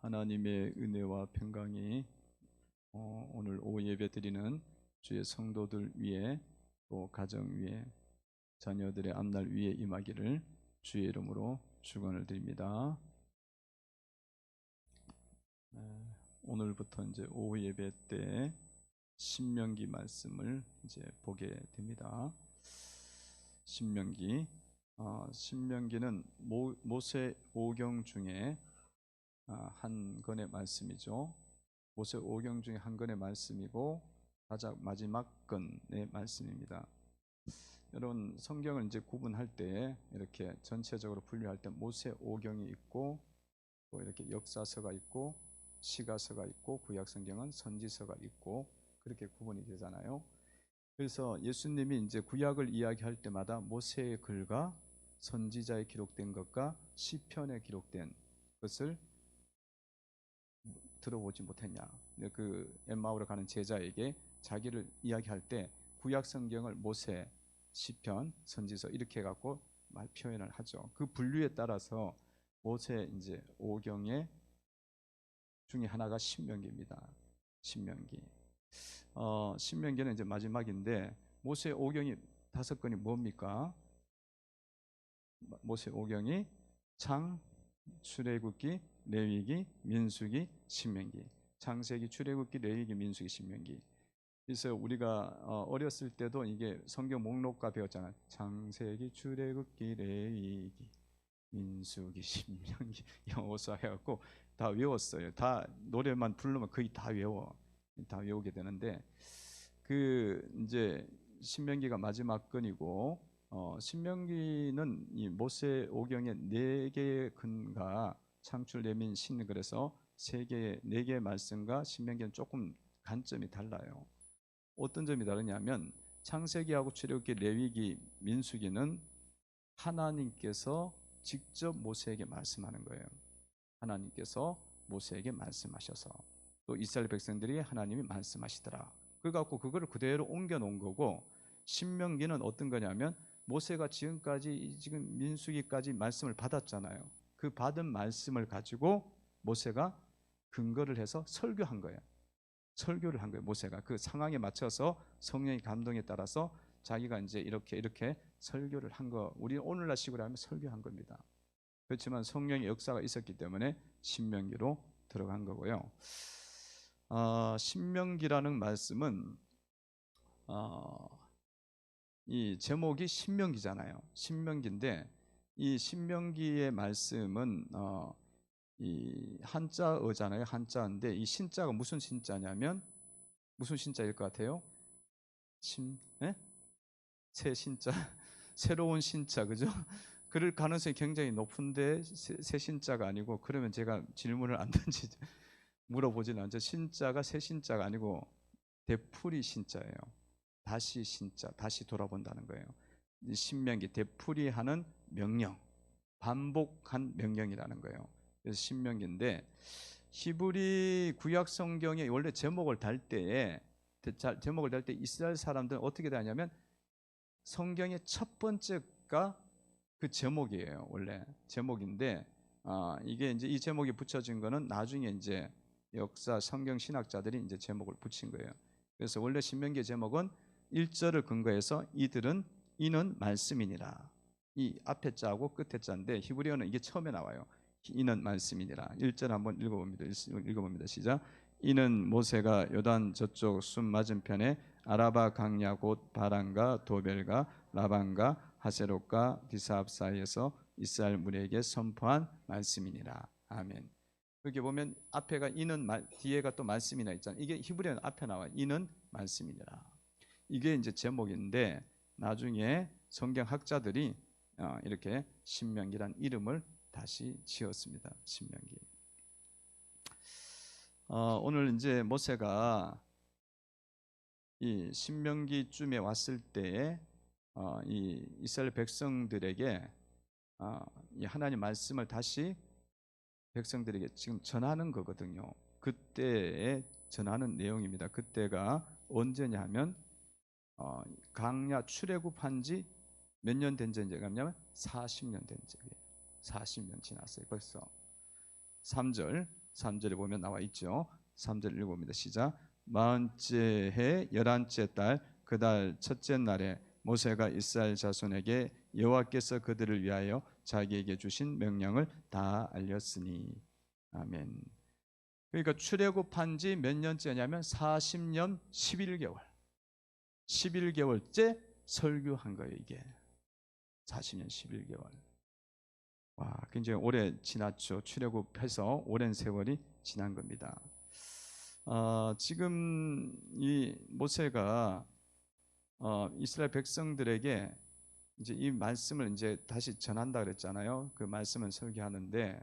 하나님의 은혜와 평강이 오늘 오후 예배 드리는 주의 성도들 위에 또 가정 위에 자녀들의 앞날 위에 임하기를 주의 이름으로 축원을 드립니다. 오늘부터 이제 오후 예배 때 신명기 말씀을 이제 보게 됩니다. 신명기는 모세 오경 중에 한 권의 말씀이죠. 모세 오경 중에 한 권의 말씀이고 가장 마지막 권의 말씀입니다. 여러분 성경을 이제 구분할 때 이렇게 전체적으로 분류할 때 모세 오경이 있고 또 이렇게 역사서가 있고 시가서가 있고 구약 성경은 선지서가 있고 그렇게 구분이 되잖아요. 그래서 예수님이 이제 구약을 이야기할 때마다 모세의 글과 선지자에 기록된 것과 시편에 기록된 것을 들어보지 못했냐. 그 엠마오로 가는 제자에게 자기를 이야기할 때 구약 성경을 모세, 시편, 선지서 이렇게 갖고 말 표현을 하죠. 그 분류에 따라서 모세 이제 오경의 중에 하나가 신명기입니다. 신명기. 신명기는 이제 마지막인데 모세 오경이 5권이 뭡니까? 모세 오경이 창, 출애굽기, 레위기, 민수기, 신명기. 창세기, 출애굽기, 레위기, 민수기, 신명기. 그래서 우리가 어렸을 때도 이게 성경 목록과 배웠잖아요. 창세기, 출애굽기, 레위기, 민수기, 신명기, 여호수아 해갖고 다 외웠어요. 다 노래만 부르면 거의 다 외우게 되는데 그 이제 신명기가 마지막 건이고 신명기는 이 모세 오경의 4개의 근과 창출, 레민, 신 그래서 4개의 말씀과 신명기는 조금 관점이 달라요. 어떤 점이 다르냐면 창세기하고 출애굽기, 레위기, 민수기는 하나님께서 직접 모세에게 말씀하는 거예요. 하나님께서 모세에게 말씀하셔서 또 이스라엘 백성들이 하나님이 말씀하시더라. 그래갖고 그거를 그대로 옮겨 놓은 거고 신명기는 어떤 거냐면 모세가 지금까지 지금 민수기까지 말씀을 받았잖아요. 그 받은 말씀을 가지고 모세가 근거를 해서 설교한 거예요. 설교를 한 거예요. 모세가 그 상황에 맞춰서 성령의 감동에 따라서 자기가 이제 이렇게 설교를 한 거. 우리 오늘날 식으로 하면 설교한 겁니다. 그렇지만 성령의 역사가 있었기 때문에 신명기로 들어간 거고요. 신명기라는 말씀은 이 제목이 신명기잖아요. 신명기인데 이 신명기의 말씀은 이 한자어잖아요. 한자인데 이 신자가 무슨 신자냐면 무슨 신자일 것 같아요? 새 신자, 새로운 신자, 그죠? 그럴 가능성이 굉장히 높은데 새 신자가 아니고 그러면 제가 질문을 안 던지죠. 물어보지는 않죠. 신자가 새 신자가 아니고 되풀이 신자예요. 다시 신자, 다시 돌아본다는 거예요. 신명기 되풀이하는 명령, 반복한 명령이라는 거예요. 그래서 신명기인데 히브리 구약 성경의 원래 제목을 달 때에 이스라엘 사람들은 어떻게 다냐면 성경의 첫 번째가 그 제목이에요. 원래 제목인데 이게 이제 이 제목이 붙여진 거는 나중에 이제 역사 성경 신학자들이 이제 제목을 붙인 거예요. 그래서 원래 신명기의 제목은 1절을 근거해서 이는 말씀이니라. 이 앞에 자고 끝에 자인데 히브리어는 이게 처음에 나와요. 이는 말씀이니라. 1절 한번 읽어봅니다. 시작. 이는 모세가 요단 저쪽 숲 맞은편에 아라바 강야 곧 바란과 도벨과 라반과 하세롯과 디사압 사이에서 이스라엘 무리에게 선포한 말씀이니라. 아멘. 여기 보면 앞에가 이는 뒤에가 또 말씀이나 있잖아요. 이게 히브리어는 앞에 나와. 이는 말씀이니라. 이게 이제 제목인데 나중에 성경 학자들이 이렇게 신명기란 이름을 다시 지었습니다. 신명기. 오늘 이제 모세가 이 신명기쯤에 왔을 때에 이 이스라엘 백성들에게 이 하나님 말씀을 다시 백성들에게 지금 전하는 거거든요. 그때에 전하는 내용입니다. 그때가 언제냐 하면 광야 출애굽한 지 몇 년 된 전이냐면 40년 된 적이에요. 40년 지났어요. 벌써 3절 3절에 보면 나와 있죠. 3절 읽어봅니다. 시작. 40째 해 11째 달 그 달 첫째 날에 모세가 이스라엘 자손에게 여호와께서 그들을 위하여 자기에게 주신 명령을 다 알렸으니. 아멘. 그러니까 출애굽한 지 몇 년째냐면 40년 11개월. 11개월째 설교한 거예요, 이게. 40년 11개월. 와, 굉장히 오래 지났죠. 출애굽해서 오랜 세월이 지난 겁니다. 지금 이 모세가 이스라엘 백성들에게 이제 이 말씀을 이제 다시 전한다 그랬잖아요. 그 말씀을 설교하는데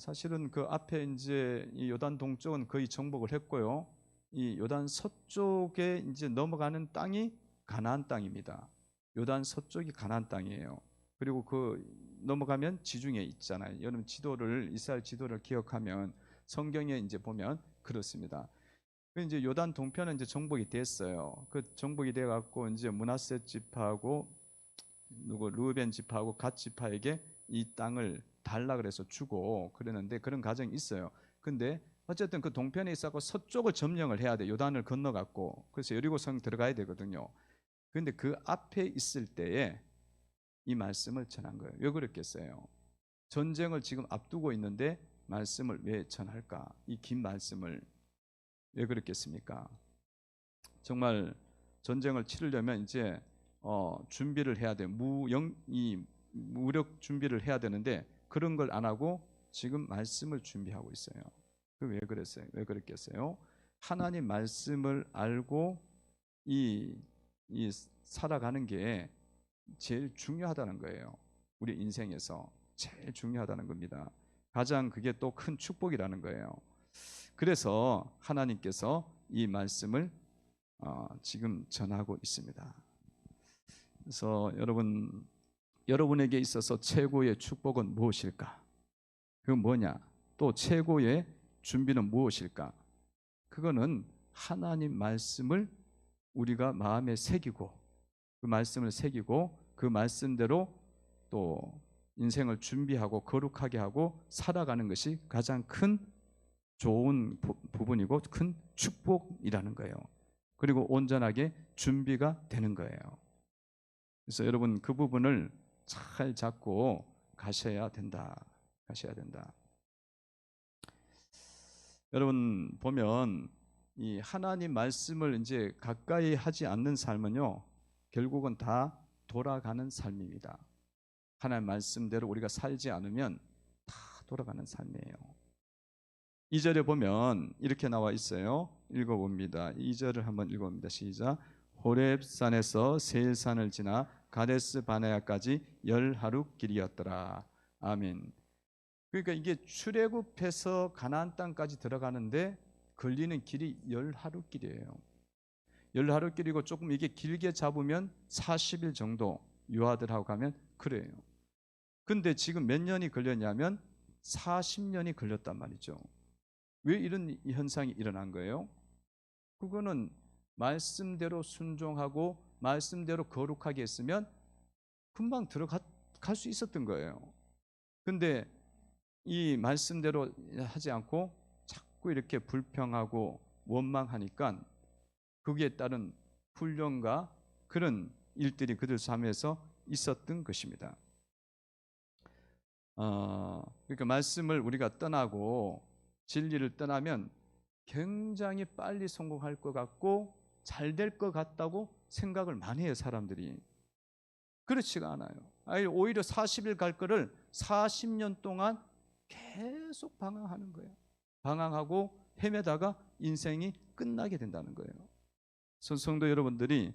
사실은 그 앞에 이제 이 요단 동쪽은 거의 정복을 했고요. 이 요단 서쪽에 이제 넘어가는 땅이 가나안 땅입니다. 요단 서쪽이 가나안 땅이에요. 그리고 그 넘어가면 지중해 있잖아요. 여러분 지도를 이스라엘 지도를 기억하면 성경에 이제 보면 그렇습니다. 그 이제 요단 동편은 이제 정복이 됐어요. 그 정복이 돼 갖고 이제 므낫세 지파하고 루벤 지파하고 갓 지파에게 이 땅을 달라 그래서 주고 그랬는데 그런 과정이 있어요. 근데 어쨌든 그 동편에 있어서 서쪽을 점령을 해야 돼. 요단을 건너갖고 그래서 여리고성 들어가야 되거든요. 그런데 그 앞에 있을 때에 이 말씀을 전한 거예요. 왜 그랬겠어요? 전쟁을 지금 앞두고 있는데 말씀을 왜 전할까? 이 긴 말씀을 왜 그랬겠습니까? 정말 전쟁을 치르려면 이제 준비를 해야 돼. 무력 준비를 해야 되는데 그런 걸 안 하고 지금 말씀을 준비하고 있어요. 그 왜 그랬어요? 왜 그랬겠어요? 하나님 말씀을 알고 이 살아가는 게 제일 중요하다는 거예요. 우리 인생에서 제일 중요하다는 겁니다. 가장 그게 또 큰 축복이라는 거예요. 그래서 하나님께서 이 말씀을 지금 전하고 있습니다. 그래서 여러분에게 있어서 최고의 축복은 무엇일까? 그건 뭐냐? 또 최고의 준비는 무엇일까? 그거는 하나님 말씀을 우리가 마음에 새기고 그 말씀을 새기고 그 말씀대로 또 인생을 준비하고 거룩하게 하고 살아가는 것이 가장 큰 좋은 부분이고 큰 축복이라는 거예요. 그리고 온전하게 준비가 되는 거예요. 그래서 여러분 그 부분을 잘 잡고 가셔야 된다. 가셔야 된다. 여러분 보면 이 하나님 말씀을 이제 가까이 하지 않는 삶은요, 결국은 다 돌아가는 삶입니다. 하나님 말씀대로 우리가 살지 않으면 다 돌아가는 삶이에요. 2절에 보면 이렇게 나와 있어요. 읽어봅니다. 2절을 한번 읽어봅니다. 시작. 호렙산에서 세일산을 지나 가데스 바네아까지 10하루 길이었더라. 아멘. 그러니까 이게 출애굽해서 가나안 땅까지 들어가는데 걸리는 길이 10하루 길이에요. 10하루 길이고 조금 이게 길게 잡으면 40일 정도 유아들하고 가면 그래요. 근데 지금 몇 년이 걸렸냐면 40년이 걸렸단 말이죠. 왜 이런 현상이 일어난 거예요? 그거는 말씀대로 순종하고 말씀대로 거룩하게 했으면 금방 들어갈 수 있었던 거예요. 근데 이 말씀대로 하지 않고 자꾸 이렇게 불평하고 원망하니까 거기에 따른 훈련과 그런 일들이 그들 삶에서 있었던 것입니다. 그러니까 말씀을 우리가 떠나고 진리를 떠나면 굉장히 빨리 성공할 것 같고 잘 될 것 같다고 생각을 많이 해요, 사람들이. 그렇지가 않아요. 오히려 40일 갈 거를 40년 동안 계속 방황하는 거예요. 방황하고 헤매다가 인생이 끝나게 된다는 거예요. 성도 여러분들이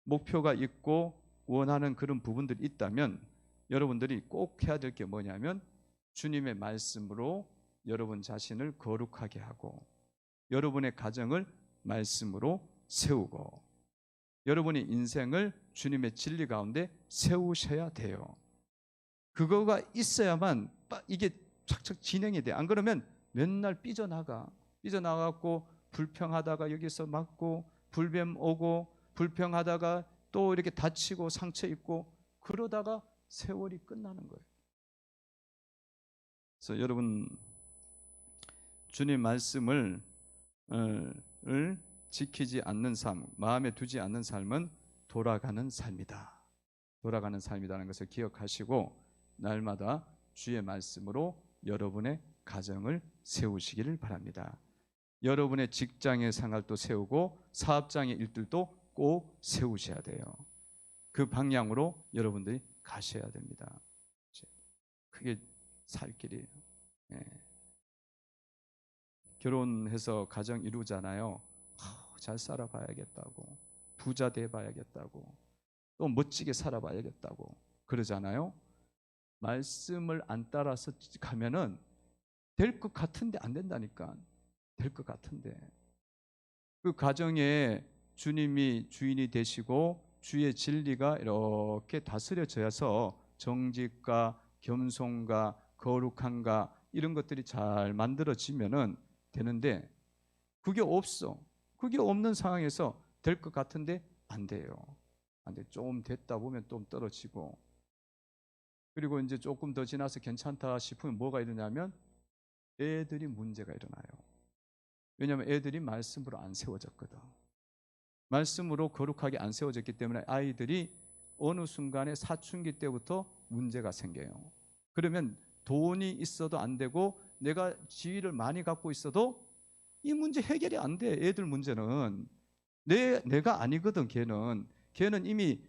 목표가 있고 원하는 그런 부분들이 있다면 여러분들이 꼭 해야 될 게 뭐냐면 주님의 말씀으로 여러분 자신을 거룩하게 하고 여러분의 가정을 말씀으로 세우고 여러분의 인생을 주님의 진리 가운데 세우셔야 돼요. 그거가 있어야만 이게 착착 진행이 돼. 안 그러면 맨날 삐져나가고 불평하다가 여기서 맞고 불뱀 오고 불평하다가 또 이렇게 다치고 상처 입고 그러다가 세월이 끝나는 거예요. 그래서 여러분 주님 말씀을 지키지 않는 삶, 마음에 두지 않는 삶은 돌아가는 삶이다. 돌아가는 삶이라는 것을 기억하시고 날마다 주의 말씀으로 여러분의 가정을 세우시기를 바랍니다. 여러분의 직장의 생활도 세우고 사업장의 일들도 꼭 세우셔야 돼요. 그 방향으로 여러분들이 가셔야 됩니다. 그게 살 길이에요. 예. 결혼해서 가정 이루잖아요. 잘 살아봐야겠다고, 부자 돼봐야겠다고, 또 멋지게 살아봐야겠다고 그러잖아요. 말씀을 안 따라서 가면은 될 것 같은데 안 된다니까. 될 것 같은데 그 가정에 주님이 주인이 되시고 주의 진리가 이렇게 다스려져서 정직과 겸손과 거룩함과 이런 것들이 잘 만들어지면은 되는데 그게 없어. 그게 없는 상황에서 될 것 같은데 안 돼요. 안 돼. 좀 됐다 보면 좀 떨어지고, 그리고 이제 조금 더 지나서 괜찮다 싶으면 뭐가 일어나면 애들이 문제가 일어나요. 왜냐하면 애들이 말씀으로 안 세워졌거든. 말씀으로 거룩하게 안 세워졌기 때문에 아이들이 어느 순간에 사춘기 때부터 문제가 생겨요. 그러면 돈이 있어도 안 되고 내가 지위를 많이 갖고 있어도 이 문제 해결이 안 돼. 애들 문제는 내가 아니거든. 걔는 이미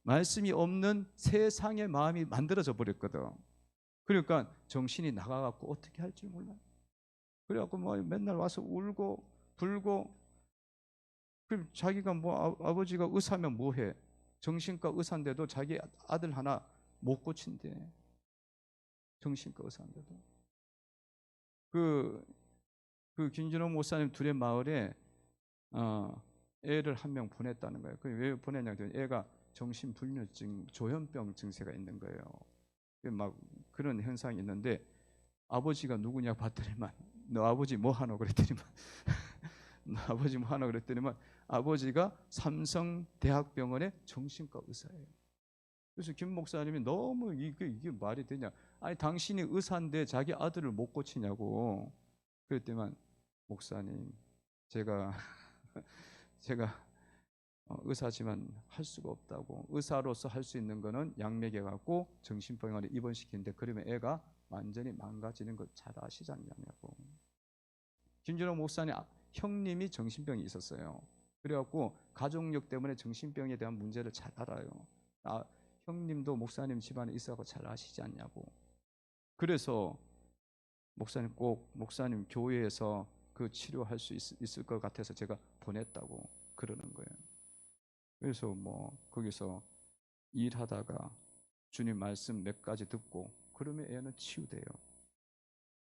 말씀이 없는 세상의 마음이 만들어져 버렸거든. 그러니까 정신이 나가갖고 어떻게 할 줄 몰라요. 그래갖고 뭐 맨날 와서 울고 불고. 그럼 자기가 뭐 아버지가 의사면 뭐해? 정신과 의사인데도 자기 아들 하나 못 고친대. 정신과 의사인데도. 그 김준호 목사님 둘의 마을에 애를 한 명 보냈다는 거예요. 왜 보냈냐면 애가 정신불면증, 조현병 증세가 있는 거예요. 막 그런 현상이 있는데 아버지가 누구냐 봤더니만 너 아버지 뭐 하노 그랬더니만 너 아버지 뭐 하노 그랬더니만 아버지가 삼성대학병원의 정신과 의사예요. 그래서 김 목사님이 너무 이게 말이 되냐? 아니 당신이 의사인데 자기 아들을 못 고치냐고. 그랬더니만 목사님 제가 의사지만 할 수가 없다고. 의사로서 할 수 있는 거는 약 먹여갖고 정신병원에 입원시키는데 그러면 애가 완전히 망가지는 걸 잘 아시지 않냐고. 김준호 목사님 형님이 정신병이 있었어요. 그래갖고 가족력 때문에 정신병에 대한 문제를 잘 알아요. 형님도 목사님 집안에 있어서 잘 아시지 않냐고. 그래서 목사님 교회에서 그 치료할 수 있을 것 같아서 제가 보냈다고 그러는 거예요. 그래서 뭐 거기서 일하다가 주님 말씀 몇 가지 듣고 그러면 애는 치유돼요.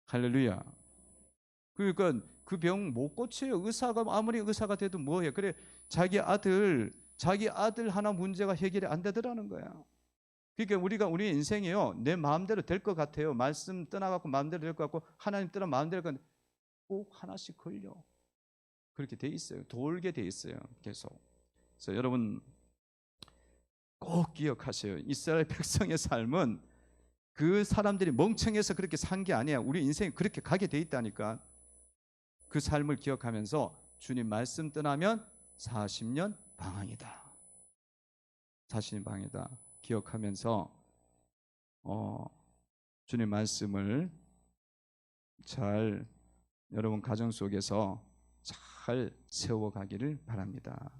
할렐루야. 그러니까 그 병 못 고쳐요. 의사가 아무리 의사가 돼도 뭐해. 그래 자기 아들 하나 문제가 해결이 안 되더라는 거야. 그러니까 우리 인생이요 내 마음대로 될 것 같아요. 말씀 떠나갖고 마음대로 될 것 같고 하나님 떠나 마음대로 될 것 같고 꼭 하나씩 걸려. 그렇게 돼 있어요. 돌게 돼 있어요. 계속. 그래서 여러분 꼭 기억하세요. 이스라엘 백성의 삶은 그 사람들이 멍청해서 그렇게 산 게 아니야. 우리 인생이 그렇게 가게 돼 있다니까. 그 삶을 기억하면서 주님 말씀 떠나면 40년 방황이다. 40년 방황이다. 기억하면서 주님 말씀을 잘 여러분 가정 속에서 잘 세워가기를 바랍니다.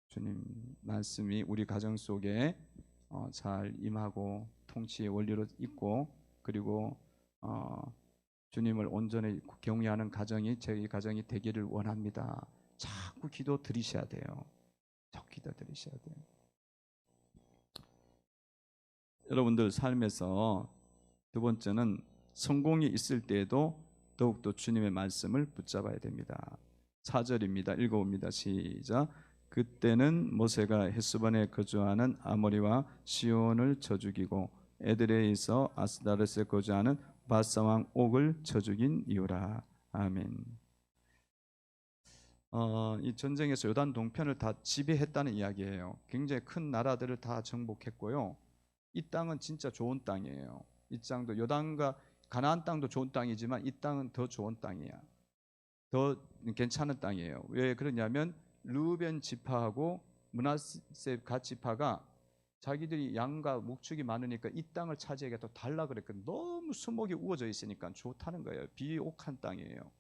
주님 말씀이 우리 가정 속에 잘 임하고 통치의 원리로 있고 그리고 주님을 온전히 경외하는 가정이 저희 가정이 되기를 원합니다. 자꾸 기도 드리셔야 돼요. 자꾸 기도 드리셔야 돼요. 여러분들 삶에서 두 번째는 성공이 있을 때에도 더욱더 주님의 말씀을 붙잡아야 됩니다. 4절입니다. 읽어봅니다. 시작. 그때는 모세가 헤스본에 거주하는 아모리와 시온을 쳐 죽이고 에드레이에서 아스다렛에 거주하는 바사 왕 옥을 쳐 죽인 이유라. 아멘. 이 전쟁에서 요단 동편을 다 지배했다는 이야기예요. 굉장히 큰 나라들을 다 정복했고요. 이 땅은 진짜 좋은 땅이에요. 이 땅도 요단과 가나안 땅도 좋은 땅이지만 이 땅은 더 좋은 땅이야. 더 괜찮은 땅이에요. 왜 그러냐면 르우벤 지파하고 므낫세 갓 지파가 자기들이 양과 목축이 많으니까 이 땅을 차지하기가 더 달라 그랬거든. 너무 수목이 우거져 있으니까 좋다는 거예요. 비옥한 땅이에요.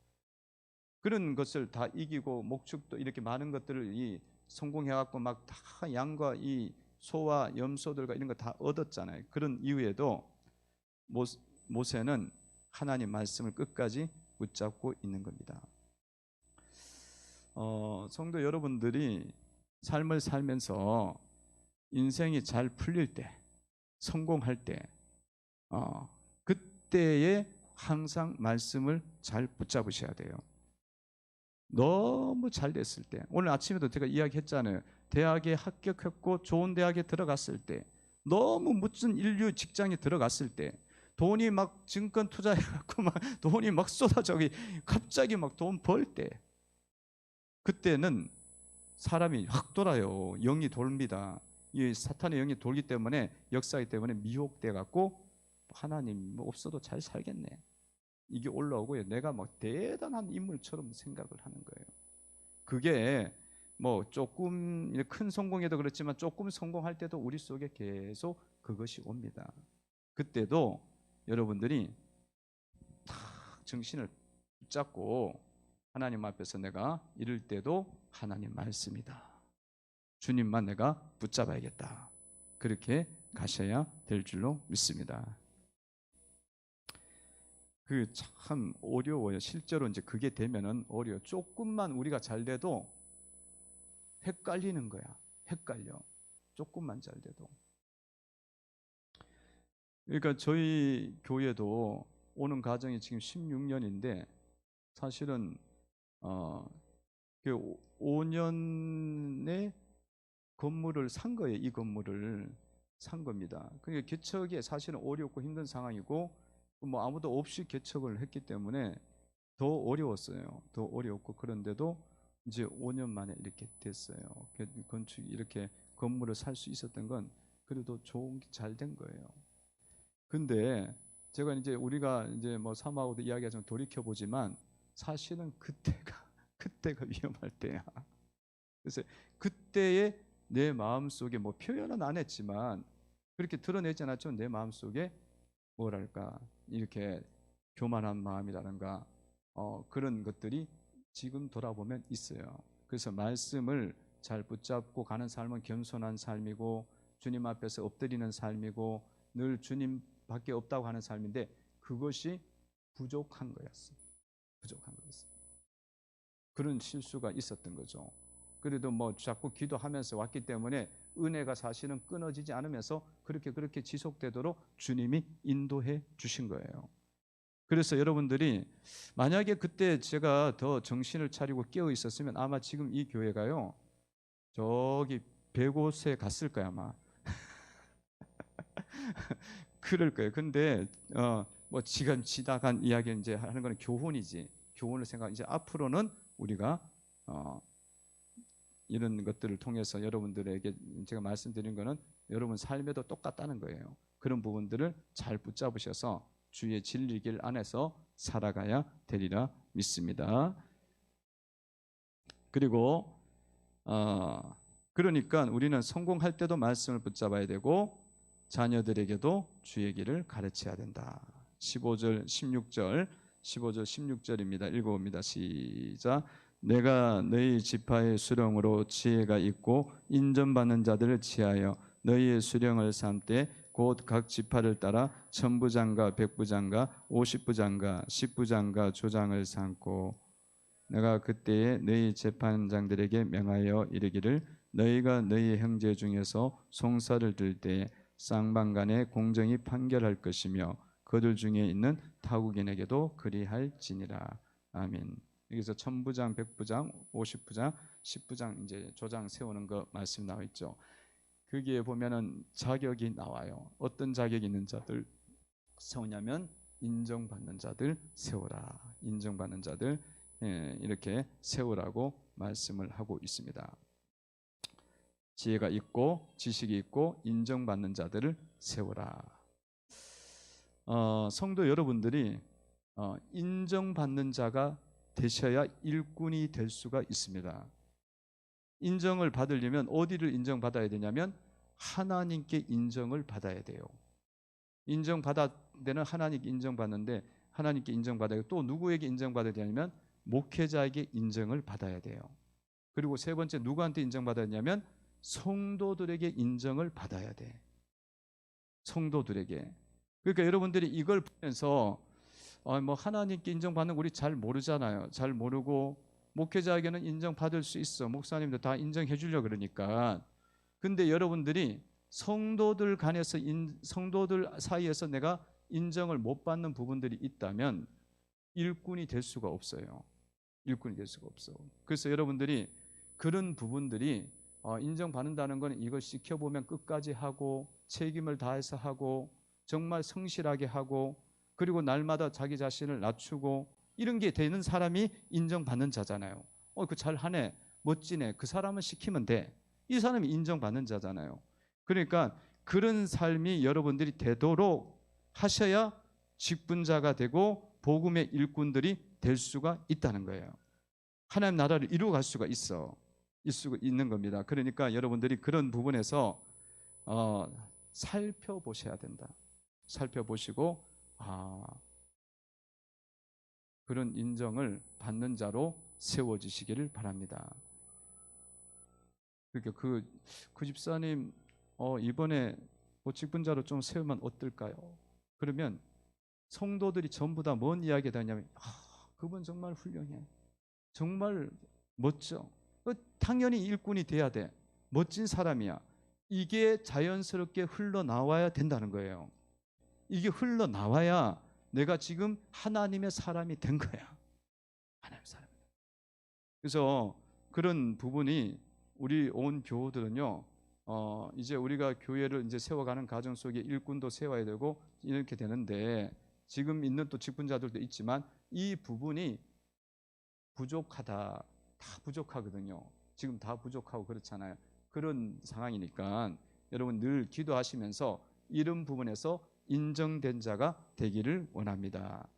그런 것을 다 이기고 목축도 이렇게 많은 것들을 성공해갖고 막 다 양과 이 소와 염소들과 이런 거 다 얻었잖아요. 그런 이후에도 모세는 하나님 말씀을 끝까지 붙잡고 있는 겁니다. 성도 여러분들이 삶을 살면서 인생이 잘 풀릴 때, 성공할 때, 그때에 항상 말씀을 잘 붙잡으셔야 돼요. 너무 잘 됐을 때, 오늘 아침에도 제가 이야기했잖아요. 대학에 합격했고 좋은 대학에 들어갔을 때, 너무 멋진 인류 직장에 들어갔을 때, 돈이 막 증권 투자해갖고 막 돈이 막 쏟아져 갑자기 막 돈 벌 때, 그때는 사람이 확 돌아요. 영이 돕니다. 이 사탄의 영이 돌기 때문에, 역사이기 때문에 미혹돼 갖고 하나님 없어도 잘 살겠네, 이게 올라오고요. 내가 막 대단한 인물처럼 생각을 하는 거예요. 그게 뭐 조금 큰 성공에도 그렇지만 조금 성공할 때도 우리 속에 계속 그것이 옵니다. 그때도 여러분들이 탁 정신을 붙잡고 하나님 앞에서 내가 이럴 때도 하나님 말씀이다, 주님만 내가 붙잡아야겠다, 그렇게 가셔야 될 줄로 믿습니다. 그 참 어려워요. 실제로 이제 그게 되면은 어려워. 조금만 우리가 잘 돼도 헷갈리는 거야. 헷갈려. 조금만 잘 돼도. 그러니까 저희 교회도 오는 가정이 지금 16년인데 사실은 그 5년에 건물을 산 거예요. 이 건물을 산 겁니다. 그러니까 개척이 사실은 어렵고 힘든 상황이고 뭐 아무도 없이 개척을 했기 때문에 더 어려웠어요. 더 어려웠고, 그런데도 이제 5년 만에 이렇게 됐어요. 건축 이렇게 건물을 살 수 있었던 건 그래도 좋은 게 잘 된 거예요. 근데 제가 이제 우리가 이제 뭐 사모하고도 이야기하지만 돌이켜 보지만 사실은 그때가 위험할 때야. 그래서 그때의 내 마음속에 뭐 표현은 안 했지만 그렇게 드러내지 않았죠. 내 마음속에 뭐랄까 이렇게 교만한 마음이라든가 그런 것들이 지금 돌아보면 있어요. 그래서 말씀을 잘 붙잡고 가는 삶은 겸손한 삶이고 주님 앞에서 엎드리는 삶이고 늘 주님밖에 없다고 하는 삶인데 그것이 부족한 거였어요. 부족한 거였어요. 그런 실수가 있었던 거죠. 그래도 뭐 자꾸 기도하면서 왔기 때문에 은혜가 사실은 끊어지지 않으면서 그렇게 지속되도록 주님이 인도해 주신 거예요. 그래서 여러분들이 만약에 그때 제가 더 정신을 차리고 깨어 있었으면 아마 지금 이 교회가요 저기 100곳에 갔을 거야 아마. 그럴 거예요. 근데 뭐 지금 지나간 이야기 이제 하는 거는 교훈이지. 교훈을 생각. 이제 앞으로는 우리가 이런 것들을 통해서 여러분들에게 제가 말씀드린 거는 여러분 삶에도 똑같다는 거예요. 그런 부분들을 잘 붙잡으셔서 주의 진리 길 안에서 살아가야 되리라 믿습니다. 그리고 그러니까 우리는 성공할 때도 말씀을 붙잡아야 되고 자녀들에게도 주의 길을 가르쳐야 된다. 15절 16절입니다. 읽어봅니다. 시작. 내가 너희 지파의 수령으로 지혜가 있고 인정받는 자들을 지하여 너희의 수령을 삼되 곧 각 지파를 따라 천부장과 백부장과 50부장과 10부장과 조장을 삼고 내가 그때에 너희 재판장들에게 명하여 이르기를 너희가 너희 형제 중에서 송사를 들 때에 쌍방간에 공정히 판결할 것이며 그들 중에 있는 타국인에게도 그리할지니라. 아멘. 여기서 천부장, 백부장, 50부장, 10부장 이제 조장 세우는 거 말씀 나와 있죠. 거기에 보면은 자격이 나와요. 어떤 자격이 있는 자들 세우냐면 인정받는 자들 세우라. 인정받는 자들 이렇게 세우라고 말씀을 하고 있습니다. 지혜가 있고 지식이 있고 인정받는 자들을 세우라. 성도 여러분들이 인정받는 자가 되셔야 일꾼이 될 수가 있습니다. 인정을 받으려면 어디를 인정받아야 되냐면 하나님께 인정을 받아야 돼요. 인정받아야 되는 하나님께 인정받는데 하나님께 인정받아야 또 누구에게 인정받아야 되냐면 목회자에게 인정을 받아야 돼요. 그리고 세 번째 누구한테 인정받아야 되냐면 성도들에게 인정을 받아야 돼. 성도들에게. 그러니까 여러분들이 이걸 보면서 뭐 하나님께 인정받는 거 우리 잘 모르잖아요. 잘 모르고 목회자에게는 인정받을 수 있어. 목사님도 다 인정해 주려고 그러니까. 근데 여러분들이 성도들 간에서 성도들 사이에서 내가 인정을 못 받는 부분들이 있다면 일꾼이 될 수가 없어요. 일꾼이 될 수가 없어. 그래서 여러분들이 그런 부분들이 인정받는다는 건 이걸 지켜보면 끝까지 하고 책임을 다해서 하고 정말 성실하게 하고 그리고 날마다 자기 자신을 낮추고 이런 게 되는 사람이 인정받는 자잖아요. 그 잘하네, 멋지네. 그 사람은 시키면 돼. 이 사람이 인정받는 자잖아요. 그러니까 그런 삶이 여러분들이 되도록 하셔야 직분자가 되고 복음의 일꾼들이 될 수가 있다는 거예요. 하나님 나라를 이루어갈 수가 있는 겁니다. 그러니까 여러분들이 그런 부분에서 살펴보셔야 된다. 살펴보시고 그런 인정을 받는 자로 세워지시기를 바랍니다. 그러니까 그 집사님 이번에 직분자로 좀 세우면 어떨까요? 그러면 성도들이 전부 다 뭔 이야기가 되냐면 그분 정말 훌륭해. 정말 멋져. 당연히 일꾼이 돼야 돼. 멋진 사람이야. 이게 자연스럽게 흘러나와야 된다는 거예요. 이게 흘러나와야 내가 지금 하나님의 사람이 된 거야. 하나님의 사람. 그래서 그런 부분이 우리 온 교우들은요. 이제 우리가 교회를 이제 세워가는 과정 속에 일꾼도 세워야 되고 이렇게 되는데 지금 있는 또 직분자들도 있지만 이 부분이 부족하다. 다 부족하거든요. 지금 다 부족하고 그렇잖아요. 그런 상황이니까 여러분 늘 기도하시면서 이런 부분에서 인정된 자가 되기를 원합니다.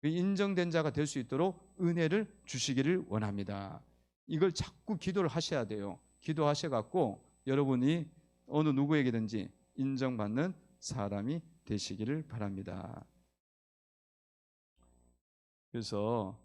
인정된 자가 될 수 있도록 은혜를 주시기를 원합니다. 이걸 자꾸 기도를 하셔야 돼요. 기도하셔갖고 여러분이 어느 누구에게든지 인정받는 사람이 되시기를 바랍니다. 그래서